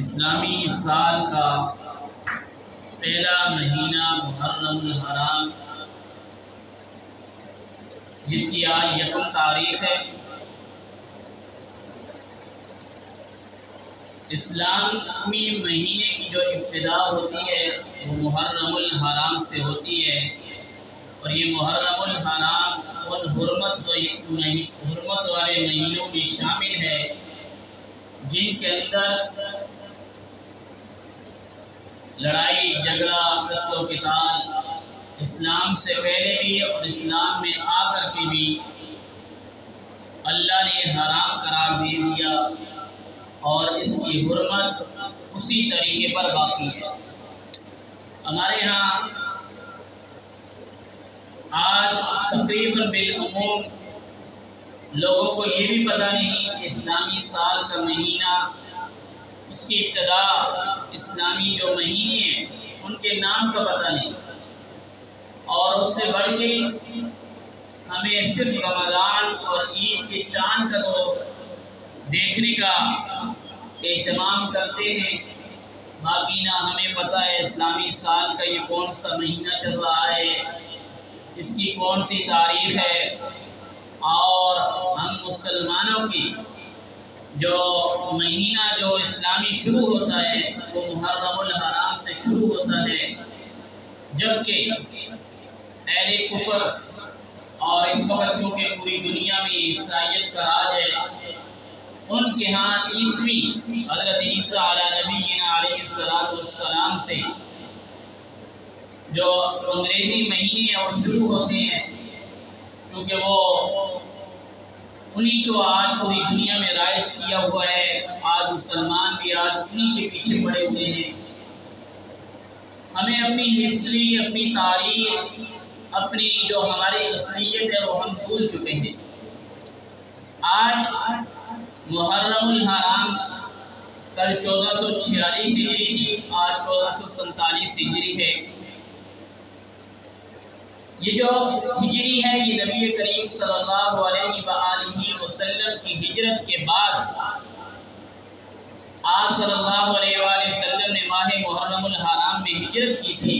اسلامی سال کا پہلا مہینہ محرم الحرام، جس کی آج یکم تاریخ ہے۔ اسلامی مہینے کی جو ابتدا ہوتی ہے وہ محرم الحرام سے ہوتی ہے، اور یہ محرم الحرام ان حرمت والے مہینوں میں شامل ہے جن کے اندر لڑائی جھگڑا قتل و قتال اسلام سے پہلے بھی اور اسلام میں آ کر کے بھی اللہ نے حرام قرار دے دیا، اور اس کی حرمت اسی طریقے پر باقی ہے۔ ہمارے ہاں آج تقریباً بالعموم لوگوں کو یہ بھی پتہ نہیں کہ اسلامی سال کا مہینہ، اس کی ابتدا، اسلامی جو مہینے ہیں ان کے نام کا پتہ نہیں، اور اس سے بڑھ کے ہمیں صرف رمضان اور عید کے چاند کا تو دیکھنے کا اہتمام کرتے ہیں، باقی نہ ہمیں پتہ ہے اسلامی سال کا یہ کون سا مہینہ چل رہا ہے، اس کی کون سی تاریخ ہے، اور ہم مسلمانوں کی جو مہینہ جو اسلامی شروع ہوتا ہے وہ محرم الحرام سے شروع ہوتا ہے، جبکہ اہل کفر اور اس وقت کیونکہ پوری دنیا میں عیسائیت کا راج ہے، ان کے ہاں عیسوی حضرت عیسیٰ علیہ نبینا علیہ السلام سے جو انگریزی مہینے ہیں وہ شروع ہوتے ہیں، کیونکہ وہ انہی کو آج پوری دنیا میں رائج کیا ہوا ہے، آج مسلمان بھی آج انہی کے پیچھے پڑے ہوئے ہیں۔ ہمیں اپنی ہسٹری، اپنی تاریخ، اپنی جو ہماری اصلیت ہے وہ ہم بھول چکے ہیں۔ آج محرم الحرام کل 1446 ہجری تھی، آج 1447 ہجری ہے۔ یہ جو ہجری ہے یہ نبی کریم صلی اللہ علیہ وآلہ وسلم کی ہجرت کے بعد آپ صلی اللہ علیہ وآلہ وسلم نے ماہ محرم الحرام میں ہجرت کی تھی،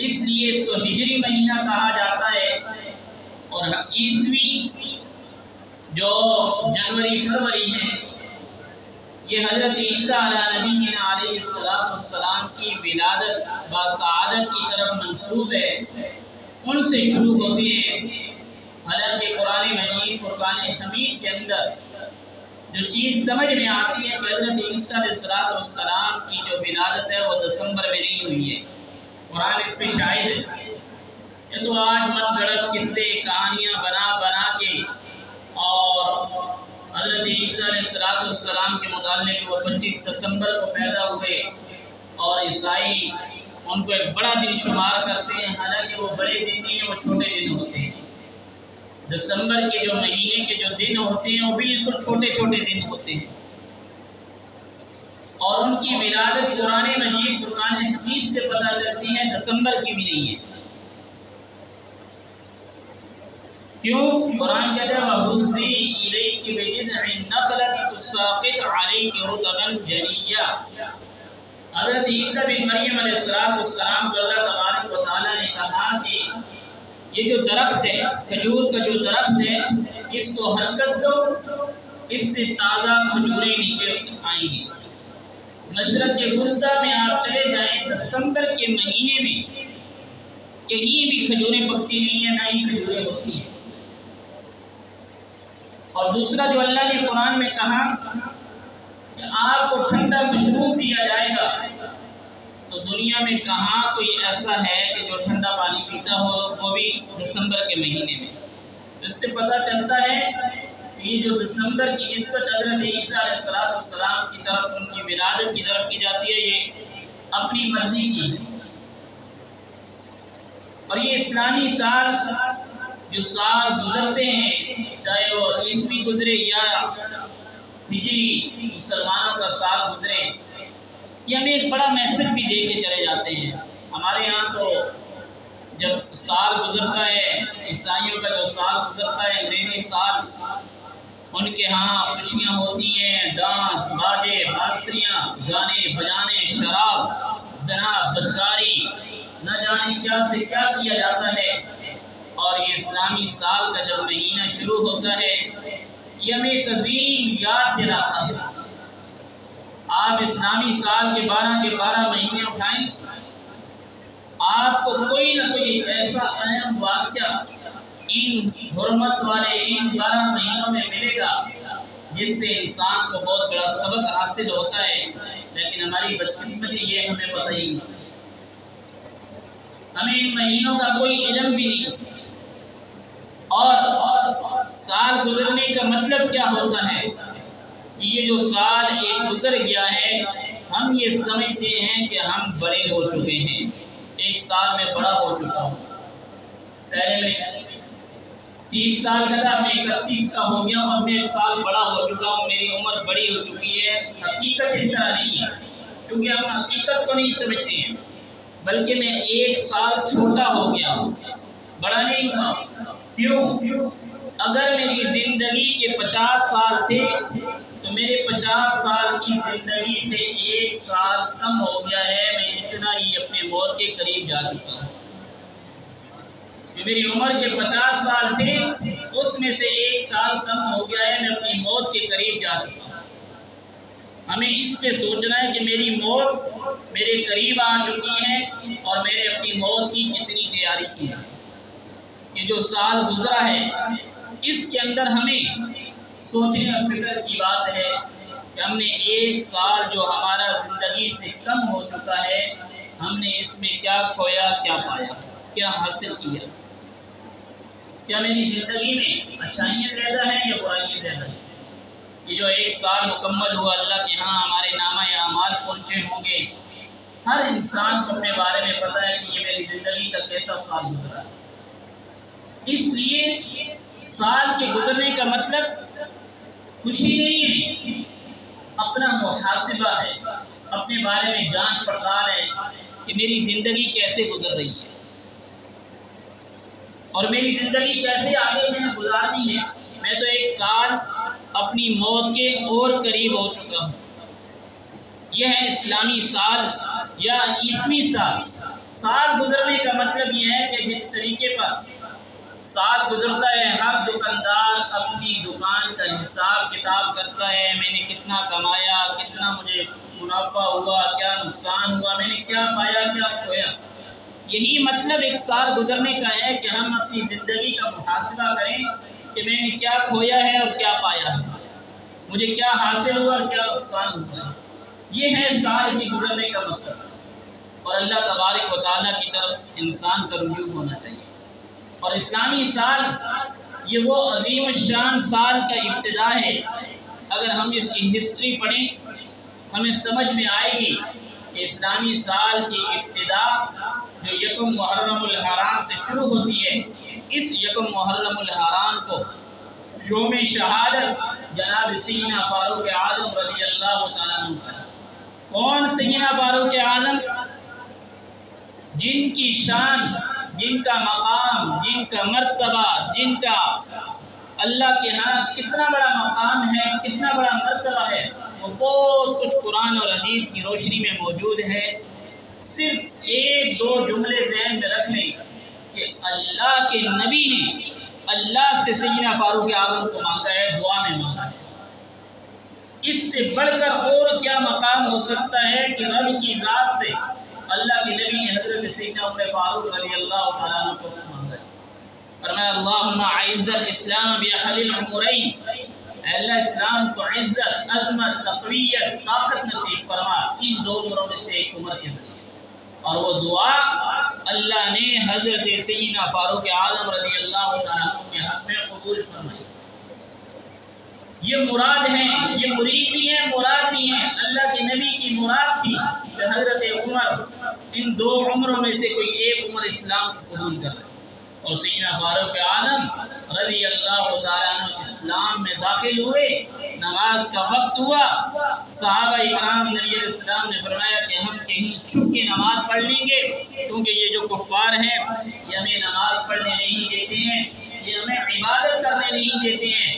اس لیے اس کو ہجری مہینہ کہا جاتا ہے، اور عیسوی جو جنوری فروری ہے یہ حضرت عیسیٰ علیہ نبینا علیہ السلام کی ولادت بسعادت کی طرف منسوب ہے، ان سے شروع ہوتے ہیں۔ حالانکہ قرآن مجید فرقان حمید کے اندر جو چیز سمجھ میں آتی ہے کہ حضرت عیسیٰ علیہ السلام کی جو ولادت ہے وہ دسمبر میں نہیں ہوئی ہے، قرآن اس پہ شاہد ہے۔ یہ تو آج من گھڑت قصے کہانیاں بنا بنا کے اور حضرت عیسیٰ علیہ السلام کے متعلق وہ 25 دسمبر کو پیدا ہوئے، اور عیسائی ان کو ایک بڑا دن شمار کرتے ہیں، حالانکہ وہ بڑے دن نہیں ہیں، وہ چھوٹے دن ہوتے ہیں۔ دسمبر کے جو مہینے کے جو دن ہوتے ہیں وہ بالکل چھوٹے چھوٹے دن ہوتے ہیں، اور ان کی ولادت قرآن مجید فرقان حمید سے پتہ چلتی ہے، دسمبر کی بھی نہیں ہے۔ کیوں؟ قرآن کہتا ہے وَهُزِّي إِلَيْكِ بِجِذْعِ النَّخْلَةِ تُسَاقِطْ عَلَيْكِ رُطَبًا جَنِيًّا۔ حضرت عیسیٰ بن مریم علیہ السلام کو اللہ تبارک و تعالیٰ نے کہا کہ یہ جو درخت ہے، کھجور کا جو درخت ہے، اس کو حرکت دو، اس سے تازہ کھجوریں نیچے آئیں گی۔ مشرق کے وسطیٰ میں آپ چلے جائیں، دسمبر کے مہینے میں کہیں بھی کھجوریں پکتی نہیں ہیں، نہ ہی کھجوریں ہوتی ہیں۔ اور دوسرا جو اللہ نے قرآن میں کہا کہ آپ کو ٹھنڈا مشروب دیا جائے گا، تو دنیا میں کہاں کوئی ایسا ہے کہ جو ٹھنڈا پانی پیتا ہو، وہ بھی دسمبر کے مہینے میں۔ اس سے پتہ چلتا ہے کہ یہ جو دسمبر کی نسبت حضرت عیسیٰ علیہ السلام کی طرف، ان کی ولادت کی طرف کی جاتی ہے، یہ اپنی مرضی کی ہے۔ اور یہ اسلامی سال جو سال گزرتے ہیں، چاہے وہ عیسوی گزرے یا ہجری مسلمانوں کا سال گزرے، یہ ہمیں ایک بڑا میسج بھی دے کے چلے جاتے ہیں۔ ہمارے یہاں تو جب سال گزرتا ہے، عیسائیوں کا جو سال گزرتا ہے انگریزی سال، ان کے ہاں خوشیاں ہوتی ہیں، ڈانس، باجے، بانسریاں، گانے بجانے، شراب، زنا، بدکاری، نہ جانے کیا سے کیا کیا جاتا ہے۔ اور یہ اسلامی سال کا جب مہینہ شروع ہوتا ہے، یہ ہمیں ایک عظیم یاد دلاتا ہے۔ آپ اسلامی سال کے 12 مہینے اٹھائیں، آپ کو کوئی نہ کوئی ایسا اہم واقعہ ان حرمت والے ان 12 مہینوں میں ملے گا جس سے انسان کو بہت بڑا سبق حاصل ہوتا ہے، لیکن ہماری بدقسمتی یہ ہمیں پتہ ہی نہیں، ہمیں ان مہینوں کا کوئی علم بھی نہیں۔ اور سال گزرنے کا مطلب کیا ہوتا ہے کہ یہ جو سال ایک گزر گیا ہے، ہم یہ سمجھتے ہیں کہ ہم بڑے ہو چکے ہیں، ایک سال میں بڑا ہو چکا ہوں۔ پہلے میں 30 سال کا تھا، میں 31 کا ہو گیا ہوں، اب میں ایک سال بڑا ہو چکا ہوں، میری عمر بڑی ہو چکی ہے۔ حقیقت اس طرح نہیں ہے، کیونکہ ہم حقیقت کو نہیں سمجھتے ہیں، بلکہ میں ایک سال چھوٹا ہو گیا ہوں، بڑا نہیں ہوا۔ کیوں؟ اگر میری زندگی کے 50 سال تھے تو میرے 50 سال کی زندگی سے ایک سال کم ہو گیا ہے، میں اتنا ہی اپنے موت کے قریب جا چکا ہوں۔ جو میری عمر کے 50 سال تھے اس میں سے ایک سال کم ہو گیا ہے، میں اپنی موت کے قریب جا چکا ہوں۔ ہمیں اس پہ سوچنا ہے کہ میری موت میرے قریب آ چکی ہے اور میں نے اپنی موت کی کتنی تیاری کی ہے۔ یہ جو سال گزرا ہے اس کے اندر ہمیں سوچنے اور فکر کی بات ہے کہ ہم نے ایک سال جو ہمارا زندگی سے کم ہو چکا ہے، ہم نے اس میں کیا کھویا، کیا پایا، کیا حاصل کیا۔ کیا میری زندگی میں اچھائیاں زیادہ ہیں یا برائیاں زیادہ ہیں؟ یہ جو ایک سال مکمل ہوا، اللہ کے ہاں ہمارے نامہ اعمال پہنچے ہوں گے۔ ہر انسان کو اپنے بارے میں پتہ ہے کہ یہ میری زندگی کا کیسا سال گزرا ہے۔ اس لیے سال کے گزرنے کا مطلب خوشی نہیں ہے، اپنا محاسبہ ہے، اپنے بارے میں جانچ پڑتال ہے کہ میری زندگی کیسے گزر رہی ہے اور میری زندگی کیسے آگے میں نے گزارنی ہے۔ میں تو ایک سال اپنی موت کے اور قریب ہو چکا ہوں۔ یہ ہے اسلامی سال یا عیسوی سال۔ سال گزرنے کا مطلب یہ ہے کہ جس طریقے پر سال گزرتا ہے، ہر دکاندار اپنی دکان کا حساب کتاب کرتا ہے، میں نے کتنا کمایا، کتنا مجھے منافع ہوا، کیا نقصان ہوا، میں نے کیا پایا، کیا کھویا۔ یہی مطلب ایک سال گزرنے کا ہے کہ ہم اپنی زندگی کا محاسبہ کریں کہ میں نے کیا کھویا ہے اور کیا پایا ہے، مجھے کیا حاصل ہوا اور کیا نقصان ہوا۔ یہ ہے سال کے گزرنے کا مطلب، اور اللہ تبارک و تعالیٰ کی طرف انسان کا رجوع ہونا چاہیے۔ اور اسلامی سال یہ وہ عظیم الشان سال کا ابتدا ہے۔ اگر ہم اس کی ہسٹری پڑھیں ہمیں سمجھ میں آئے گی کہ اسلامی سال کی ابتدا جو یکم محرم الحرام سے شروع ہوتی ہے، اس یکم محرم الحرام کو یوم شہادت جناب سیدنا فاروق اعظم رضی اللہ تعالیٰ عنہ کا۔ کون سیدنا فاروق اعظم؟ جن کی شان، جن کا مقام، جن کا مرتبہ، جن کا اللہ کے ہاں کتنا بڑا مقام ہے، کتنا بڑا مرتبہ ہے، وہ بہت کچھ قرآن اور حدیث کی روشنی میں موجود ہے۔ صرف ایک دو جملے ذہن میں رکھ لیں کہ اللہ کے نبی نے اللہ سے سیدنا فاروق اعظم کو مانگا ہے، دعا میں مانگا ہے۔ اس سے بڑھ کر اور کیا مقام ہو سکتا ہے کہ رب کی ذات سے اللہ کے نبی نے حضرت سیدنا عمر فاروق رضی اللہ تعالیٰ عنہ کو مانگا ہے۔ فرمایا اللہم اعز الاسلام باحد العمرین، اے اللہ اسلام کو عزت، عظمت، تقویت، طاقت نصیب فرما ان دو عمروں میں سے ایک عمر کے ذریعے۔ اور وہ دعا اللہ نے حضرت سیدنا فاروق اعظم رضی اللہ تعالیٰ عنہ کے حق میں قبول فرمائی۔ یہ مراد ہیں، یہ مرید بھی ہیں، مراد بھی ہیں۔ اللہ کے نبی کی مراد تھی کہ حضرت عمر ان دو عمروں میں سے کوئی ایک عمر اسلام کو قبول کر رہے، اور سیدنا فاروق اعظم رضی اللہ تعالیٰ عنہ اسلام میں داخل ہوئے۔ نماز کا وقت ہوا، صحابہ اکرام نبی علیہ السلام نے فرمایا کہ ہم کہیں چھپ کے نماز پڑھ لیں گے، کیونکہ یہ جو کفار ہیں یہ ہمیں نماز پڑھنے نہیں دیتے ہیں، یہ ہمیں عبادت کرنے نہیں دیتے ہیں۔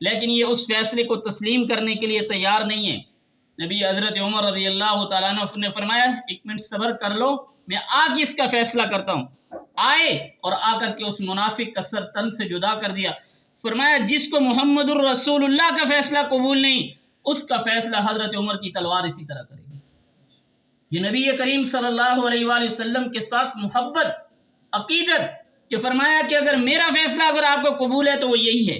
لیکن یہ اس فیصلے کو تسلیم کرنے کے لیے تیار نہیں ہے۔ نبی حضرت عمر رضی اللہ تعالیٰ عنہ نے فرمایا 1 منٹ صبر کر لو، میں آگے اس کا فیصلہ کرتا ہوں۔ آئے اور آ کر کے اس منافق کا سر تن سے جدا کر دیا، فرمایا جس کو محمد الرسول اللہ کا فیصلہ قبول نہیں، اس کا فیصلہ حضرت عمر کی تلوار اسی طرح کرے گی۔ یہ نبی کریم صلی اللہ علیہ وآلہ وسلم کے ساتھ محبت، عقیدت، کہ فرمایا کہ اگر میرا فیصلہ اگر آپ کو قبول ہے تو وہ یہی ہے،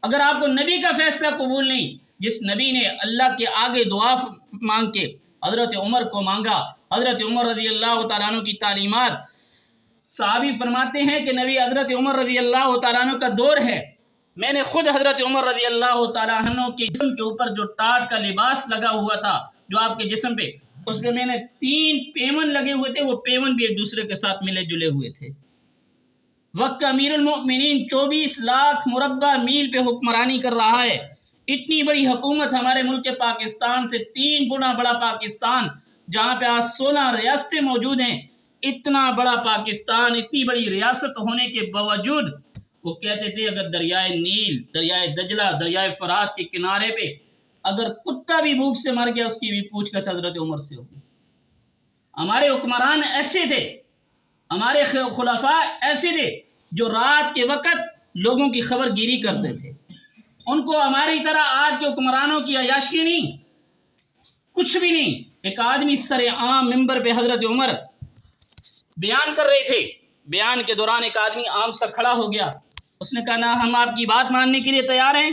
اگر آپ کو نبی کا فیصلہ قبول نہیں، جس نبی نے اللہ کے آگے دعا مانگ کے حضرت عمر کو مانگا، حضرت عمر رضی اللہ تعالیٰ عنہ کی تعلیمات، صحابی فرماتے ہیں کہ نبی حضرت عمر رضی اللہ تعالیٰ عنہ کا دور ہے، میں نے خود حضرت عمر رضی اللہ تعالیٰ عنہ کے جسم کے اوپر جو ٹاٹ کا لباس لگا ہوا تھا جو آپ کے جسم پہ، اس پہ میں نے 3 پیون لگے ہوئے تھے، وہ پیون بھی ایک دوسرے کے ساتھ ملے جلے ہوئے تھے۔ وقت کا امیر المؤمنین 24 لاکھ مربع میل پہ حکمرانی کر رہا ہے۔ اتنی بڑی حکومت ہمارے ملک پاکستان سے 3 گنا بڑا پاکستان، جہاں پہ آج 16 ریاستیں موجود ہیں، اتنا بڑا پاکستان، اتنی بڑی ریاست ہونے کے باوجود وہ کہتے تھے اگر دریائے نیل، دریائے دجلہ، دریائے فرات کے کنارے پہ اگر کتا بھی بھوک سے مر گیا، اس کی بھی پوچھ گچھ حضرت عمر سے ہوگی۔ ہمارے حکمران ایسے تھے، ہمارے خلفاء ایسے تھے جو رات کے وقت لوگوں کی خبر گیری کرتے تھے۔ ان کو ہماری طرح آج کے حکمرانوں کی عیاشی نہیں، کچھ بھی نہیں۔ ایک آدمی سر عام ممبر پہ حضرت عمر بیان کر رہے تھے، بیان کے دوران ایک آدمی عام سا کھڑا ہو گیا، اس نے کہا نہ ہم آپ کی بات ماننے کے لیے تیار ہیں،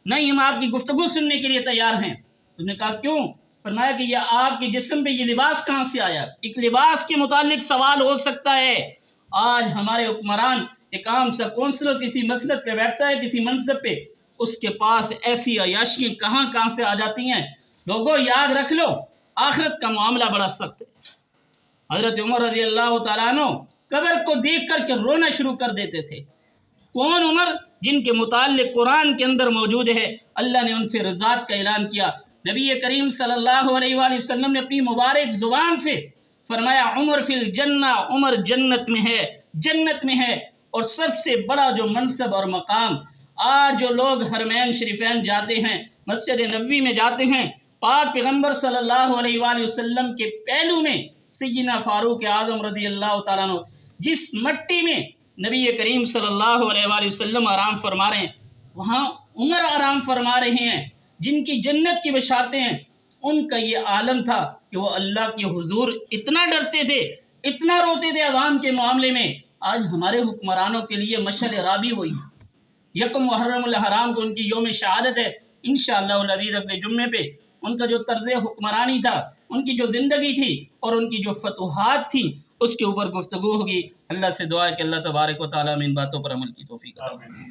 نہیں ہم آپ کی گفتگو سننے کے لیے تیار ہیں۔ اس نے کہا کیوں؟ فرمایا کہ یہ آپ کے جسم پہ یہ لباس کہاں سے آیا؟ ایک لباس کے متعلق سوال ہو سکتا ہے۔ آج ہمارے حکمران ایک عام سا کونسلر کسی مسلک پہ بیٹھتا ہے، کسی منصب پہ، اس کے پاس ایسی عیاشیاں کہاں سے آ جاتی ہیں۔ لوگوں یاد رکھ لو، آخرت کا معاملہ بڑا سخت ہے۔ حضرت عمر رضی اللہ تعالیٰ عنہ قبر کو دیکھ کر کے رونا شروع کر دیتے تھے۔ کون عمر؟ جن کے متعلق قرآن کے اندر موجود ہے، اللہ نے ان سے رضات کا اعلان کیا۔ نبی کریم صلی اللہ علیہ وآلہ وسلم نے اپنی مبارک زبان سے فرمایا عمر فی الجنہ، عمر جنت میں ہے، جنت میں ہے۔ اور سب سے بڑا جو منصب اور مقام، آج جو لوگ حرمین شریفین جاتے ہیں، مسجد نبوی میں جاتے ہیں، پاک پیغمبر صلی اللہ علیہ وآلہ وسلم کے پہلو میں سیدنا فاروق اعظم رضی اللہ تعالیٰ عنہ جس مٹی میں نبی کریم صلی اللہ علیہ وآلہ وسلم آرام فرما رہے ہیں، وہاں عمر آرام فرما رہے ہیں، جن کی جنت کی بشارتیں ہیں۔ ان کا یہ عالم تھا کہ وہ اللہ کے حضور اتنا ڈرتے تھے، اتنا روتے تھے عوام کے معاملے میں۔ آج ہمارے حکمرانوں کے لیے مشعل رابی ہوئی، 1 محرم الحرام کو ان کی یوم شہادت ہے۔ انشاءاللہ العزیز اگلے جمعے پہ ان کا جو طرز حکمرانی تھا، ان کی جو زندگی تھی اور ان کی جو فتوحات تھی، اس کے اوپر گفتگو ہوگی۔ اللہ سے دعا ہے کہ اللہ تبارک و تعالیٰ میں ان باتوں پر عمل کی توفیق عطا فرمائے۔